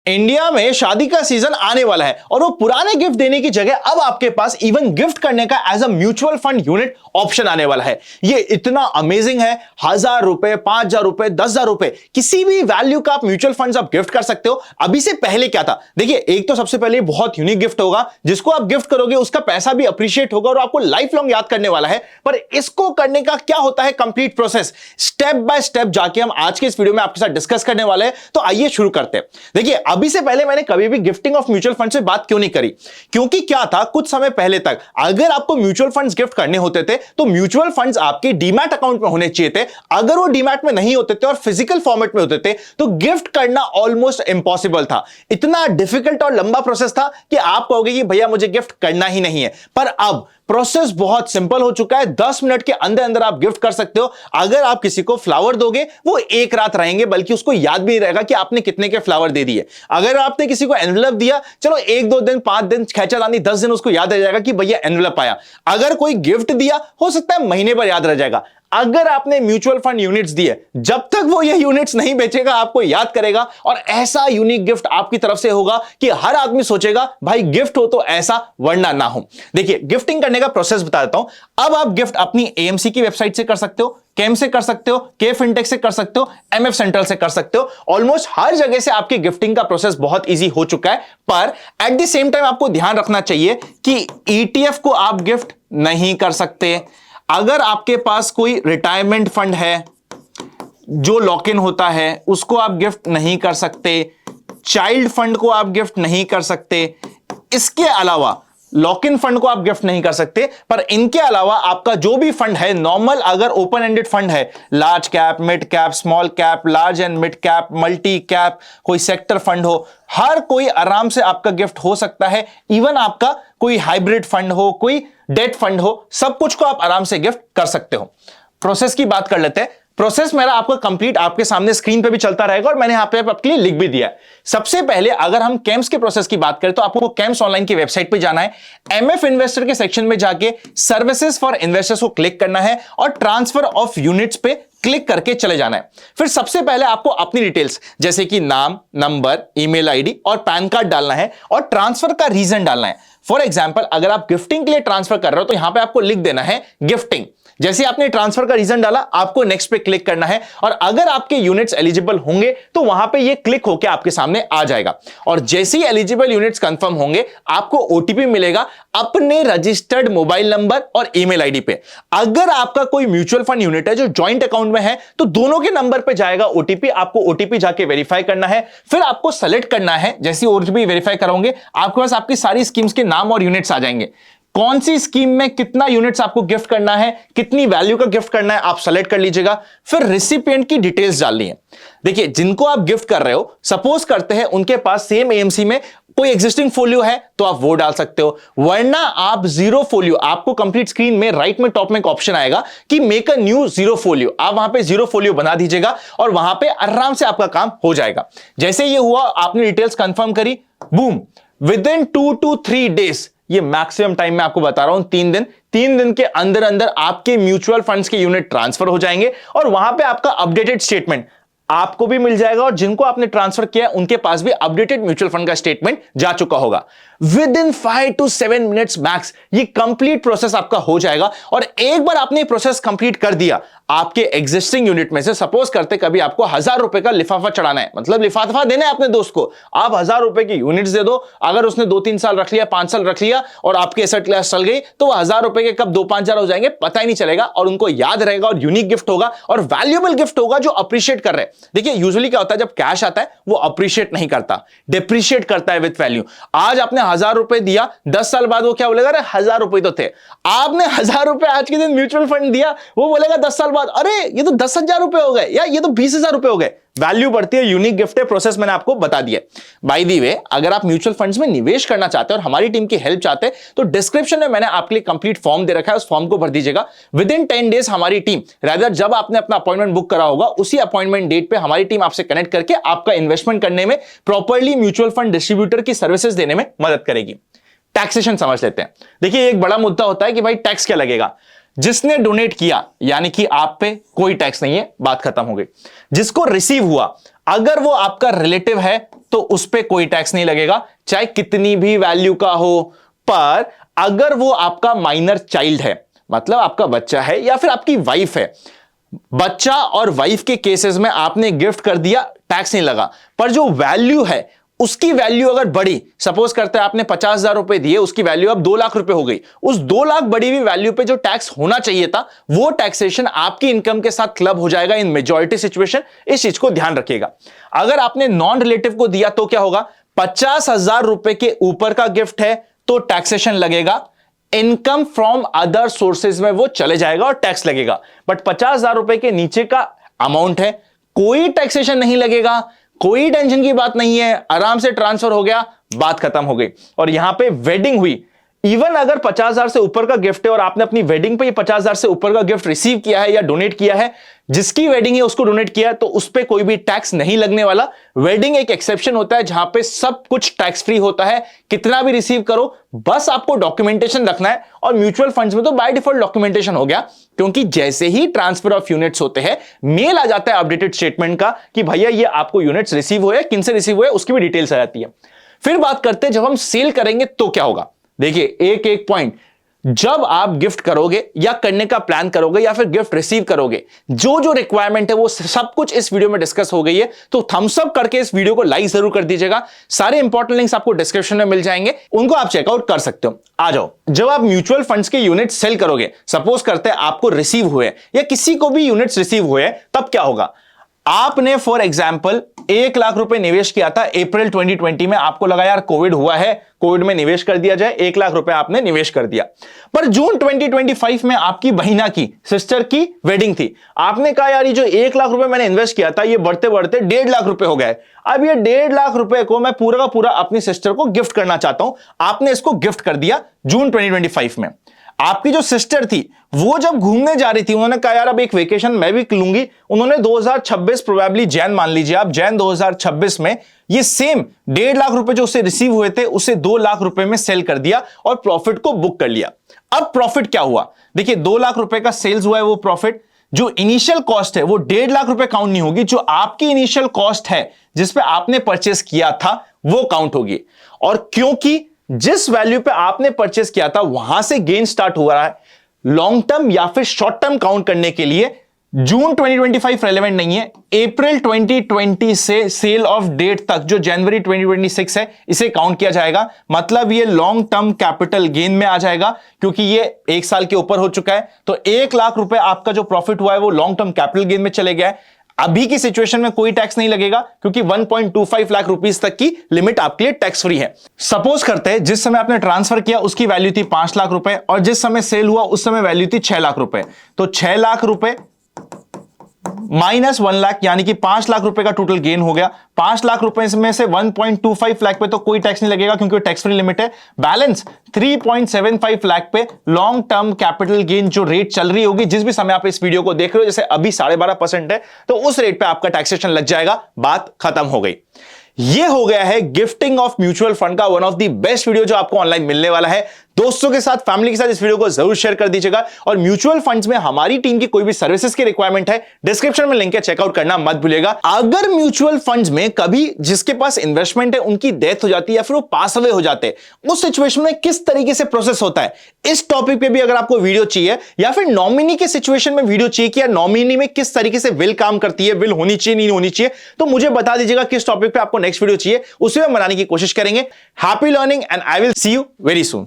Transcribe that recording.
India में शादी का सीजन आने वाला है और वो पुराने गिफ्ट देने की जगह अब आपके पास इवन गिफ्ट करने का as a mutual fund unit option आने वाला है। ये इतना अमेजिंग है। 1,000 रुपए, 5,000 रुपए, 10,000 रुपए, किसी भी वैल्यू का आप म्यूचुअल फंड्स आप गिफ्ट कर सकते हो। अभी से पहले क्या था, देखिए, एक तो सबसे पहले बहुत यूनिक गिफ्ट होगा, जिसको आप गिफ्ट करोगे उसका पैसा भी अप्रिशिएट होगा और आपको लाइफ लॉन्ग याद करने वाला है। पर इसको करने का क्या होता है complete process, step by step जाके हम आज के इस वीडियो में आपके साथ डिस्कस करने वाले हैं। तो आइए शुरू करते हैं। देखिए, अभी से पहले मैंने कभी भी गिफ्टिंग ऑफ म्यूचुअल फंड से बात क्यों नहीं करी, क्योंकि क्या था, कुछ समय पहले तक अगर आपको म्यूचुअल फंड्स गिफ्ट करने होते थे तो म्यूचुअल फंड्स आपके डीमैट अकाउंट में होने चाहिए थे। अगर वो डीमैट में नहीं होते थे और फिजिकल फॉर्मेट में होते थे तो गिफ्ट करना ऑलमोस्ट इंपॉसिबल था। इतना डिफिकल्ट और लंबा प्रोसेस था कि आप कहोगे कि भैया मुझे गिफ्ट करना ही नहीं है। पर अब प्रोसेस बहुत सिंपल हो चुका है। 10 मिनट के अंदर अंदर आप गिफ्ट कर सकते हो। अगर आप किसी को फ्लावर दोगे वो एक रात रहेंगे, बल्कि उसको याद भी नहीं रहेगा कि आपने कितने के फ्लावर दे दिए। अगर आपने किसी को एनवेलप दिया, चलो 1-2 दिन, 5 दिन, खेचातानी 10 दिन उसको याद रह जाएगा कि भैया एनवेलप आया। अगर कोई गिफ्ट दिया, हो सकता है महीने भर याद रह जाएगा। अगर आपने म्यूचुअल फंड यूनिट्स दिए, जब तक वो ये यूनिट्स नहीं बेचेगा आपको याद करेगा और ऐसा यूनिक गिफ्ट आपकी तरफ से होगा कि हर आदमी सोचेगा भाई गिफ्ट हो तो ऐसा, वरना ना हो। देखिए, गिफ्टिंग करने का प्रोसेस बता देता हूं। अब आप गिफ्ट अपनी एएमसी की वेबसाइट से कर सकते हो, केम से कर सकते हो, के फिनटेक से कर सकते हो, एमएफ सेंट्रल से कर सकते हो। ऑलमोस्ट हर जगह से आपकी गिफ्टिंग का प्रोसेस बहुत इजी हो चुका है। पर एट द सेम टाइम आपको ध्यान रखना चाहिए कि ईटीएफ को आप गिफ्ट नहीं कर सकते। अगर आपके पास कोई रिटायरमेंट फंड है जो लॉक इन होता है, उसको आप गिफ्ट नहीं कर सकते। चाइल्ड फंड को आप गिफ्ट नहीं कर सकते। इसके अलावा लॉक इन फंड को आप गिफ्ट नहीं कर सकते। पर इनके अलावा आपका जो भी फंड है, नॉर्मल अगर ओपन एंडेड फंड है, large cap, mid cap, small cap, large and mid cap, multi cap, कोई सेक्टर फंड हो, हर कोई आराम से आपका गिफ्ट हो सकता है। इवन आपका कोई हाइब्रिड फंड हो, कोई डेट फंड हो, सब कुछ को आप आराम से गिफ्ट कर सकते हो। प्रोसेस की बात कर लेते हैं। प्रोसेस मेरा आपको कंप्लीट आपके सामने स्क्रीन पे भी चलता रहेगा और मैंने यहां पे आपके लिए लिख भी दिया है। सबसे पहले अगर हम केम्स के प्रोसेस की बात करें तो आपको केम्स ऑनलाइन की वेबसाइट पे जाना है। एमएफ इन्वेस्टर के सेक्शन में जाके सर्विसेज फॉर इन्वेस्टर्स को क्लिक करना है और ट्रांसफर ऑफ यूनिट्स पे क्लिक करके चले जाना है। फिर सबसे पहले आपको अपनी डिटेल्स जैसे कि नाम, नंबर, ईमेल आईडी और पैन कार्ड डालना है और ट्रांसफर का रीजन डालना है। फॉर एग्जांपल, अगर आप गिफ्टिंग के लिए ट्रांसफर कर रहे हो तो यहां पे आपको लिख देना है गिफ्टिंग। जैसे आपने ट्रांसफर का रीजन डाला, आपको नेक्स्ट पे क्लिक करना है और अगर आपके यूनिट्स एलिजिबल होंगे तो वहां पे ये क्लिक होकर आपके सामने आ जाएगा। और जैसे ही एलिजिबल यूनिट्स कंफर्म होंगे, आपको ओटीपी मिलेगा अपने रजिस्टर्ड मोबाइल नंबर और ईमेल आईडी पे। अगर आपका कोई म्यूचुअल फंड यूनिट है जो ज्वाइंट अकाउंट में है तो दोनों के नंबर पे जाएगा ओटीपी। आपको ओटीपी जाके वेरीफाई करना है। फिर आपको सेलेक्ट करना है। जैसे ओटीपी वेरीफाई करोगे, आपके पास आपकी सारी स्कीम्स के नाम और यूनिट्स आ जाएंगे। कौन सी स्कीम में कितना यूनिट्स आपको गिफ्ट करना है, कितनी वैल्यू का गिफ्ट करना है, आप सेलेक्ट कर लीजिएगा। फिर रिसिपिएंट की डिटेल्स डालनी है। देखिए, जिनको आप गिफ्ट कर रहे हो, सपोज करते हैं उनके पास सेम एएमसी में कोई एग्जिस्टिंग फोलियो है तो आप वो डाल सकते हो, वरना आप जीरो फोलियो, आपको कंप्लीट स्क्रीन में राइट में टॉप में एक ऑप्शन आएगा कि make a mu zero folio, आप वहां पे जीरो फोलियो बना दीजिएगा और वहां पे आराम से आपका काम हो जाएगा। जैसे ये हुआ, आपने डिटेल्स कंफर्म करी, boom, with in 2 to 3 days, ये मैक्सिमम टाइम में आपको बता रहा हूं, 3 दिन के अंदर अंदर आपके म्यूचुअल फंड्स के यूनिट ट्रांसफर हो जाएंगे और वहां पे आपका अपडेटेड स्टेटमेंट आपको भी मिल जाएगा और जिनको आपने ट्रांसफर किया उनके पास भी अपडेटेड म्यूचुअल फंड का स्टेटमेंट जा चुका होगा। With in 5 to 7 minutes max ये कंप्लीट प्रोसेस आपका हो जाएगा। और एक बार आपने प्रोसेस कंप्लीट कर दिया, आपके एग्जिस्टिंग यूनिट में से सपोज करते कभी आपको 1,000 रुपए का लिफाफा चढ़ाना है, मतलब लिफाफा देना है अपने दोस्त को, आप 1,000 रुपए की यूनिट्स दे दो। अगर उसने 2-3 साल रख लिया, 5 साल रख लिया और आपकी एसेट क्लास चल गई तो 1,000 रुपए के कब 2-5 हजार हो जाएंगे पता ही नहीं चलेगा और उनको याद रहेगा और यूनिक गिफ्ट होगा और वैल्यूएबल गिफ्ट होगा जो अप्रिशिएट कर रहे हैं। देखिए, यूजुअली क्या होता है, जब कैश आता है वो अप्रिशिएट नहीं करता, डिप्रिशिएट करता है विद वैल्यू। आज आपने 1,000 रुपए दिया, 10 साल बाद वो क्या बोलेगा, अरे 1,000 रुपए तो थे। आपने 1,000 रुपए आज के दिन म्यूचुअल फंड दिया, वो बोलेगा 10 साल बाद, अरे ये तो 10,000 रुपए हो गए या ये तो 20,000 रुपए हो गए। वैल्यू बढ़ती है, यूनिक गिफ्ट है, प्रोसेस मैंने आपको बता दिया। बाय द वे, अगर आप म्यूचुअल फंड्स में निवेश करना चाहते हैं और हमारी टीम की हेल्प चाहते हैं तो डिस्क्रिप्शन में मैंने आपके लिए कंप्लीट फॉर्म दे रखा है, उस फॉर्म को भर दीजिएगा। विद इन 10 डेज हमारी टीम, रादर जब आपने अपना अपॉइंटमेंट बुक करा होगा उसी अपॉइंटमेंट डेट पे हमारी टीम आपसे कनेक्ट करके आपका इन्वेस्टमेंट करने में, प्रॉपर्ली म्यूचुअल फंड डिस्ट्रीब्यूटर की सर्विसेज देने में मदद करेगी। टैक्सेशन समझ लेते हैं। देखिए, एक बड़ा मुद्दा होता है कि भाई टैक्स क्या लगेगा। जिसने डोनेट किया यानी कि आप पे कोई टैक्स नहीं है, बात खत्म हो गई। जिसको रिसीव हुआ, अगर वो आपका रिलेटिव है तो उस पर कोई टैक्स नहीं लगेगा, चाहे कितनी भी वैल्यू का हो। पर अगर वो आपका माइनर चाइल्ड है, मतलब आपका बच्चा है या फिर आपकी वाइफ है, बच्चा और वाइफ के केसेस में आपने गिफ्ट कर दिया, टैक्स नहीं लगा। पर जो वैल्यू है उसकी वैल्यू अगर बढ़ी, सपोज करते हैं आपने 50,000 रुपए दिए, उसकी वैल्यू अब 2 लाख रुपए हो गई, उस 2 लाख बढ़ी हुई वैल्यू पे जो टैक्स होना चाहिए था वो टैक्सेशन आपकी इनकम के साथ क्लब हो जाएगा इन मेजॉरिटी सिचुएशन। इस चीज को ध्यान रखिएगा। अगर आपने नॉन रिलेटिव को दिया तो क्या होगा, 50,000 रुपए के ऊपर का गिफ्ट है तो टैक्सेशन लगेगा, इनकम फ्रॉम अदर सोर्सेज में वो चले जाएगा और टैक्स लगेगा। बट 50,000 रुपए के नीचे का अमाउंट है, कोई टैक्सेशन नहीं लगेगा, कोई टेंशन की बात नहीं है, आराम से ट्रांसफर हो गया, बात खत्म हो गई। और यहां पे वेडिंग हुई, इवन अगर 50,000 से ऊपर का गिफ्ट है और आपने अपनी वेडिंग पे ये 50,000 से ऊपर का गिफ्ट रिसीव किया है या डोनेट किया है, जिसकी वेडिंग है उसको डोनेट किया है, तो उस पर कोई भी टैक्स नहीं लगने वाला। वेडिंग एक एक्सेप्शन होता है जहां पे सब कुछ टैक्स फ्री होता है, कितना भी रिसीव करो, बस आपको डॉक्यूमेंटेशन रखना है। और म्यूचुअल फंड्स में तो बाय डिफॉल्ट डॉक्यूमेंटेशन हो गया, क्योंकि जैसे ही ट्रांसफर ऑफ यूनिट्स होते हैं मेल आ जाता है अपडेटेड स्टेटमेंट का कि भैया ये आपको यूनिट्स रिसीव हुए, किनसे रिसीव हुए, उसकी भी डिटेल्स आ जाती है। फिर बात करते हैं जब हम सेल करेंगे तो क्या होगा। देखिए एक एक पॉइंट, जब आप गिफ्ट करोगे या करने का प्लान करोगे या फिर गिफ्ट रिसीव करोगे, जो जो रिक्वायरमेंट है वो सब कुछ इस वीडियो में डिस्कस हो गई है। तो थम्स अप करके इस वीडियो को लाइक जरूर कर दीजिएगा। सारे इंपॉर्टेंट लिंक्स आपको डिस्क्रिप्शन में मिल जाएंगे, उनको आप चेकआउट कर सकते हो। आ जाओ, जब आप म्यूचुअल फंड्स के यूनिट सेल करोगे, सपोज करते हैं आपको रिसीव हुए या किसी को भी यूनिट्स रिसीव हुए, तब क्या होगा। आपने फॉर एग्जाम्पल 1 लाख रुपए निवेश किया था अप्रैल 2020 में, आपको लगा यार कोविड हुआ है, कोविड में निवेश कर दिया जाए, 1 लाख रुपए आपने निवेश कर दिया। पर जून 2025 में आपकी बहिना की, सिस्टर की वेडिंग थी, आपने कहा यार ये जो 1 लाख रुपए मैंने इन्वेस्ट किया था ये बढ़ते बढ़ते 1.5 लाख रुपए हो गए, अब ये 1.5 लाख रुपए को मैं पूरा का पूरा अपनी सिस्टर को गिफ्ट करना चाहता हूं। आपने इसको गिफ्ट कर दिया जून 2025 में। आपकी जो सिस्टर थी वो जब घूमने जा रही थी, उन्होंने कहा यार अब एक वेकेशन मैं भी लूंगी, उन्होंने 2026 प्रोबेबली जैन मान लीजिए आप, जैन 2026 में ये सेम 1.5 लाख रुपए जो उससे रिसीव हुए थे उसे 2 लाख रुपए में सेल कर दिया और प्रॉफिट को बुक कर लिया। अब प्रॉफिट क्या हुआ, देखिए 2 लाख रुपए का सेल्स हुआ है, वो प्रॉफिट जो इनिशियल कॉस्ट है वो 1.5 लाख रुपए काउंट नहीं होगी, जो आपकी इनिशियल कॉस्ट है जिसपे आपने परचेस किया था वो काउंट होगी। और क्योंकि जिस वैल्यू पे आपने परचेस किया था वहां से गेन स्टार्ट हो रहा है, लॉन्ग टर्म या फिर शॉर्ट टर्म काउंट करने के लिए जून 2025 रेलेवेंट नहीं है। अप्रैल 2020 से सेल ऑफ डेट तक जो जनवरी 2026 है इसे काउंट किया जाएगा, मतलब ये लॉन्ग टर्म कैपिटल गेन में आ जाएगा, क्योंकि ये 1 साल के ऊपर हो चुका है। तो 1 लाख रुपए आपका जो प्रॉफिट हुआ है वो लॉन्ग टर्म कैपिटल गेन में चले गया है। अभी की सिचुएशन में कोई टैक्स नहीं लगेगा, क्योंकि 1.25 लाख रुपीस तक की लिमिट आपके लिए टैक्स फ्री है। सपोज करते हैं जिस समय आपने ट्रांसफर किया उसकी वैल्यू थी 5 लाख रुपए और जिस समय सेल हुआ उस समय वैल्यू थी 6 लाख रुपए। तो 6 लाख रुपए माइनस 1 लाख यानी कि 5 लाख रुपए का टोटल गेन हो गया। 5 लाख रुपए में से 1.25 लाख पे तो कोई टैक्स नहीं लगेगा क्योंकि टैक्स फ्री लिमिट है। बैलेंस 3.75 लाख पे लॉन्ग टर्म कैपिटल गेन जो रेट चल रही होगी, जिस भी समय आप इस वीडियो को देख रहे हो, जैसे अभी 12.5% है, तो उस रेट पे आपका टैक्सेशन लग जाएगा, बात खत्म हो गई। ये हो गया है गिफ्टिंग ऑफ म्यूचुअल फंड का one of the best video जो आपको ऑनलाइन मिलने वाला है। दोस्तों के साथ, फैमिली के साथ इस वीडियो को जरूर शेयर कर दीजिएगा। और म्यूचुअल फंड्स में हमारी टीम की कोई भी सर्विसेज की रिक्वायरमेंट है, डिस्क्रिप्शन में लिंक है, चेकआउट करना मत भूलिएगा। अगर म्यूचुअल फंड्स में कभी जिसके पास इन्वेस्टमेंट है उनकी डेथ हो जाती है या फिर वो पास अवे हो जाते हैं, उस सिचुएशन में किस तरीके से प्रोसेस होता है, इस टॉपिक पे भी अगर आपको वीडियो चाहिए, या फिर नॉमिनी के सिचुएशन में वीडियो चाहिए कि नॉमिनी में किस तरीके से विल काम करती है, विल होनी चाहिए नहीं होनी चाहिए, तो मुझे बता दीजिएगा किस टॉपिक पे आपको नेक्स्ट वीडियो चाहिए, उसे हम बनाने की कोशिश करेंगे। Happy learning and I will see you very soon.